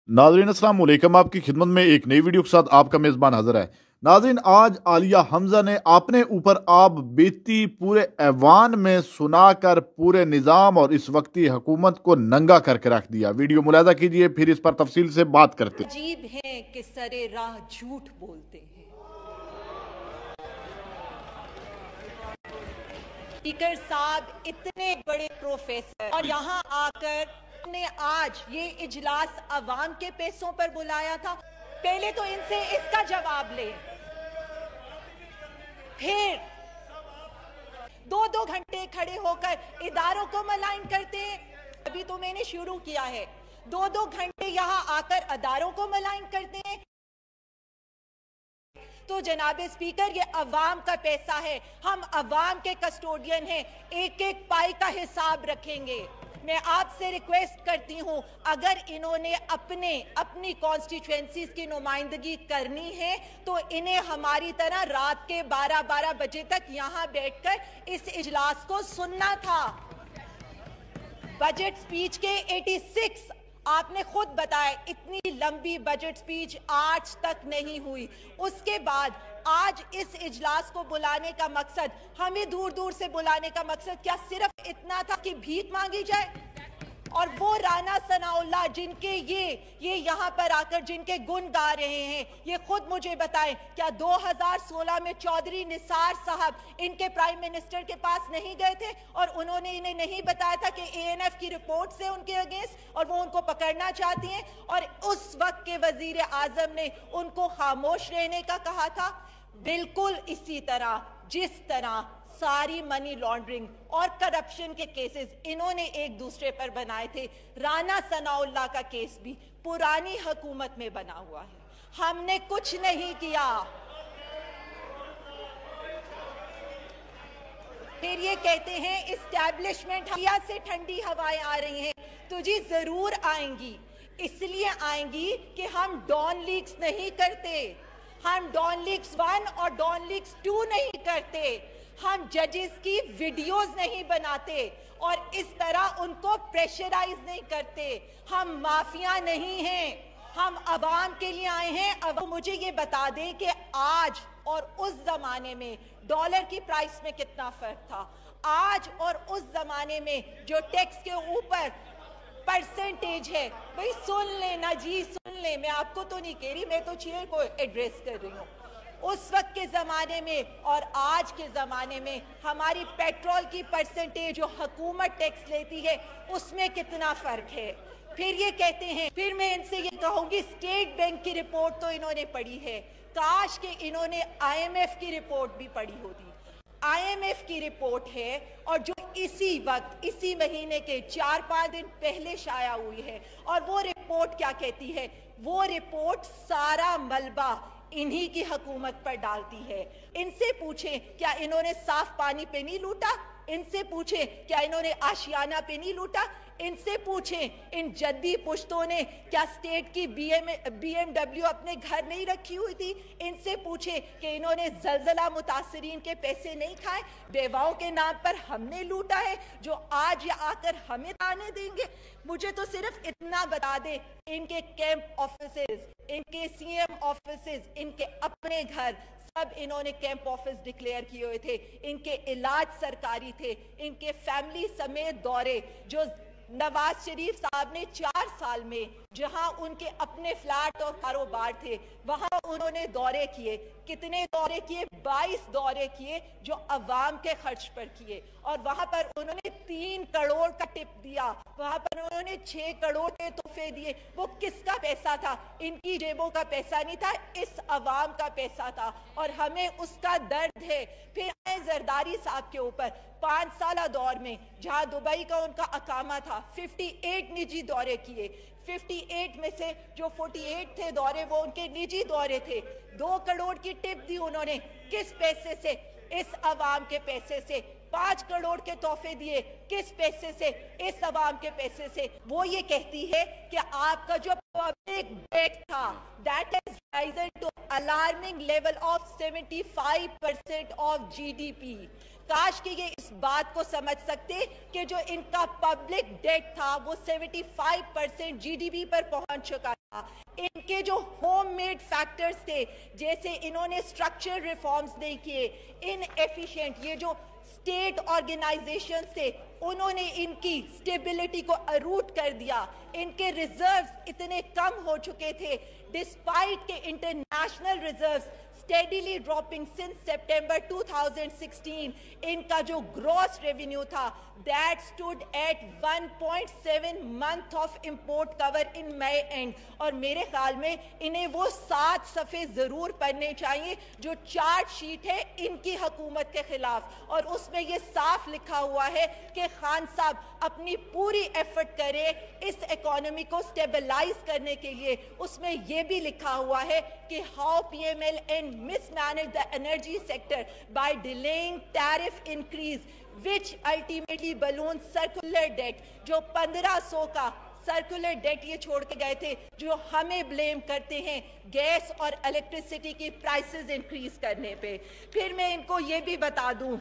नाज़रीन अस्सलाम वालेकुम। आपकी खिदमत में एक नई वीडियो के साथ आपका मेज़बान हाजिर है। नाज़रीन, आज आलिया हमजा ने अपने ऊपर आब बीती पूरे ऐवान में सुनाकर पूरे निज़ाम और इस वक्ती हुकूमत को नंगा करके रख दिया। वीडियो मुलाहिज़ा कीजिए, फिर इस पर तफसील से बात करते हैं। अजीब है कि सरे राह झूठ बोलते हैं। स्पीकर साहब इतने बड़े प्रोफेसर और यहाँ आकर ने आज ये इजलास अवाम के पैसों पर बुलाया था। पहले तो इनसे इसका जवाब ले, फिर 2-2 घंटे खड़े होकर इदारों को मलाइन करते हैं। अभी तो मैंने शुरू किया है, 2-2 घंटे यहाँ आकर इदारों को मलाइन करते हैं। तो जनाबे स्पीकर, ये अवाम का पैसा है, हम अवाम के कस्टोडियन हैं, एक एक पाई का हिसाब रखेंगे। मैं आपसे रिक्वेस्ट करती हूं, अगर इन्होंने अपनी कॉन्स्टिट्यूएंसीज की नुमाइंदगी करनी है तो इन्हें हमारी तरह रात के 12-12 बजे तक यहां बैठकर इस इजलास को सुनना था। बजट स्पीच के 86 आपने खुद बताया, इतनी लंबी बजट स्पीच आज तक नहीं हुई। उसके बाद आज इस इजलास को बुलाने का मकसद, हमें दूर दूर से बुलाने का मकसद क्या सिर्फ इतना था कि भीख मांगी जाए? और वो राना सनाउल्लाह जिनके ये यहाँ पर आकर जिनके गुण गा रहे हैं, ये खुद मुझे बताएं, क्या 2016 में चौधरी निसार साहब इनके प्राइम मिनिस्टर के पास नहीं गए थे और उन्होंने इन्हें नहीं बताया था कि एएनएफ की रिपोर्ट से उनके अगेंस्ट और वो उनको पकड़ना चाहती हैं, और उस वक्त के वजीर आजम ने उनको खामोश रहने का कहा था? बिल्कुल इसी तरह जिस तरह सारी मनी लॉन्ड्रिंग और करप्शन के केसेस इन्होंने एक दूसरे पर बनाए थे, राना सनाउल्लाह का केस भी पुरानी हुकूमत में बना हुआ है। हमने कुछ नहीं किया। फिर ये कहते हैं इस्टेब्लिशमेंट से ठंडी हवाएं आ रही हैं, तो जी जरूर आएंगी। इसलिए आएंगी कि हम डॉन लीग्स नहीं करते, हम डॉन लीग्स 1 और डॉन लीग्स 2 नहीं करते, हम जजेस की वीडियोस नहीं बनाते और इस तरह उनको प्रेशराइज नहीं करते। हम माफिया नहीं हैं, हम अवाम के लिए आए हैं। अब मुझे ये बता दें कि आज और उस जमाने में डॉलर की प्राइस में कितना फर्क था। आज और उस जमाने में जो टैक्स के ऊपर परसेंटेज है, भाई सुन लेना जी, सुन ले, मैं आपको तो नहीं कह रही, मैं तो चेयर को एड्रेस कर रही हूँ। उस वक्त के ज़माने में और आज के ज़माने में हमारी पेट्रोल की परसेंटेज जो हुकूमत टैक्स लेती है उसमें कितना फ़र्क है। फिर ये कहते हैं, फिर मैं इनसे ये कहूँगी, स्टेट बैंक की रिपोर्ट तो इन्होंने पढ़ी है, काश कि इन्होंने आईएमएफ की रिपोर्ट भी पढ़ी होती। आईएमएफ की रिपोर्ट है और जो इसी वक्त इसी महीने के 4-5 दिन पहले शाया हुई है, और वो रिपोर्ट क्या कहती है? वो रिपोर्ट सारा मलबा इन्हीं की हुकूमत पर डालती है। इनसे पूछें क्या इन्होंने साफ पानी पे नहीं लूटा? इनसे पूछें क्या इन्होंने आशियाना पे नहीं लूटा? इनसे पूछें इन जद्दी पुश्तों ने क्या स्टेट की बीएमडब्ल्यू अपने घर नहीं रखी हुई थी? इनसे पूछें कि इन्होंने जलजला मुतासरीन के पैसे नहीं खाए? बेवाओं के नाम पर हमने लूटा है जो आज या आकर हमें ताने देंगे? मुझे तो सिर्फ इतना बता दे, इनके कैंप ऑफिसेज, इनके सीएम ऑफिसेज, इनके अपने घर, सब इन्होंने कैंप ऑफिस डिक्लेयर किए हुए थे। इनके इलाज सरकारी थे, इनके फैमिली समेत दौरे जो नवाज शरीफ साहब ने 4 साल में जहां उनके अपने फ्लैट और कारोबार थे वहां उन्होंने दौरे किए। कितने दौरे किए? 22 दौरे किए जो अवाम के खर्च पर किए, और वहां पर उन्होंने 3 करोड़ का टिप दिया, वहां पर उन्होंने 6 करोड़ के तोहफे दिए। वो किसका पैसा था? इनकी जेबों का पैसा नहीं था, इस अवाम का पैसा था, और हमें उसका दर्द है। फिर जरदारी साहब के ऊपर 5 साल दौर में जहां दुबई का उनका अकामा था, 58 निजी दौरे किए। 58 में से जो 48 थे दौरे वो उनके निजी दौरे थे। 2 करोड़ की टिप दी उन्होंने, किस पैसे से? इस अवाम के पैसे से। 5 करोड़ के तोहफे दिए, किस पैसे से? इस अवाम के पैसे से। वो ये कहती है कि आपका जो पब्लिक डेट था that has risen to alarming level of 75% of GDP. काश कि ये इस बात को समझ सकते कि जो इनका पब्लिक डेट था वो 75% जीडीपी पर पहुंच चुका था। इनके जो होम मेड फैक्टर्स थे, जैसे इन्होंने स्ट्रक्चरल रिफॉर्म्स नहीं किए, इनएफिशिएंट ये जो स्टेट ऑर्गेनाइजेशंस थे उन्होंने इनकी स्टेबिलिटी को अरूट कर दिया। इनके रिजर्व्स इतने कम हो चुके थे डिस्पाइट के international reserves steadily dropping since September 2016. इनका जो gross revenue था that stood at 1.7 month of import cover in May end. और मेरे ख्याल में इन्हें वो 7 सफ़े ज़रूर पढ़ने चाहिए जो चार्ट शीट है इनकी हुकूमत के खिलाफ, और उसमें ये साफ लिखा हुआ है कि खान साहब अपनी पूरी एफर्ट करे इस इकोनॉमी को स्टेबलाइज करने के लिए। उसमें ये भी लिखा हुआ है कि how PMLN mismanaged the energy sector by delaying tariff increase which ultimately ballooned circular debt। जो 1500 का सर्कुलर डेट ये छोड़ के गए थे, जो हमें ब्लेम करते हैं गैस और इलेक्ट्रिसिटी की प्राइसेस इंक्रीज करने पे। फिर मैं इनको ये भी बता दूं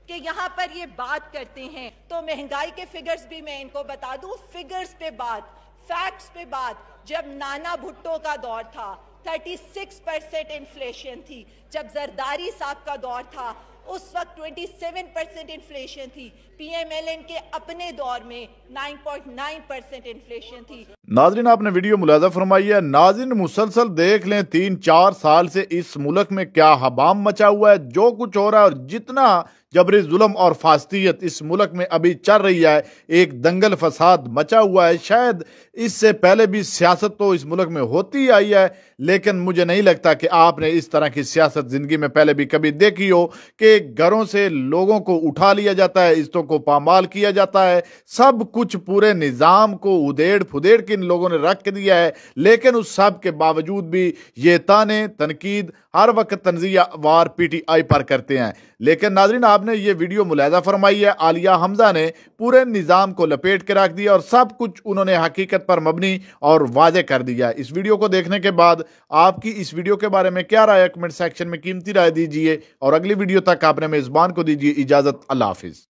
कि यहाँ पर ये बात करते हैं तो महंगाई के फिगर्स भी मैं इनको बता दूं। फिगर्स पे बात, फैक्ट्स पे बात, जब नाना भुट्टो का दौर था 36% इन्फ्लेशन थी, जब जरदारी साहब का दौर था उस वक्त 27% इन्फ्लेशन थी, PMLN के अपने दौर में 9.9% इन्फ्लेशन थी। नाज़रीन आपने वीडियो मुलाज़ा फरमाई है। नाज़रीन मुसलसल देख लें 3-4 साल से इस मुल्क में क्या हबाम मचा हुआ है, जो कुछ हो रहा है और जितना जबरी जुल्म और फास्तियत इस मुल्क में अभी चल रही है, एक दंगल फसाद मचा हुआ है। शायद इससे पहले भी सियासत तो इस मुल्क में होती आई है, लेकिन मुझे नहीं लगता कि आपने इस तरह की सियासत जिंदगी में पहले भी कभी देखी हो कि घरों से लोगों को उठा लिया जाता है, इज्जतों को पामाल किया जाता है, सब कुछ पूरे निज़ाम को उधेड़ फुदेड़ के इन लोगों ने रख दिया है। लेकिन उस सब के बावजूद भी ये ताने तनकीद हर वक्त तंज़िया वार PTI पर करते हैं। लेकिन नाज़रीन आपने ये वीडियो मुलाहिज़ा फरमाई है, आलिया हमजा ने पूरे निज़ाम को लपेट के रख दिया और सब कुछ उन्होंने हकीकत पर मबनी और वाज़े कर दिया। इस वीडियो को देखने के बाद आपकी इस वीडियो के बारे में क्या राय है, कमेंट सेक्शन में कीमती राय दीजिए और अगली वीडियो तक आपने मेज़बान को दीजिए इजाज़त। अल्लाह हाफिज़।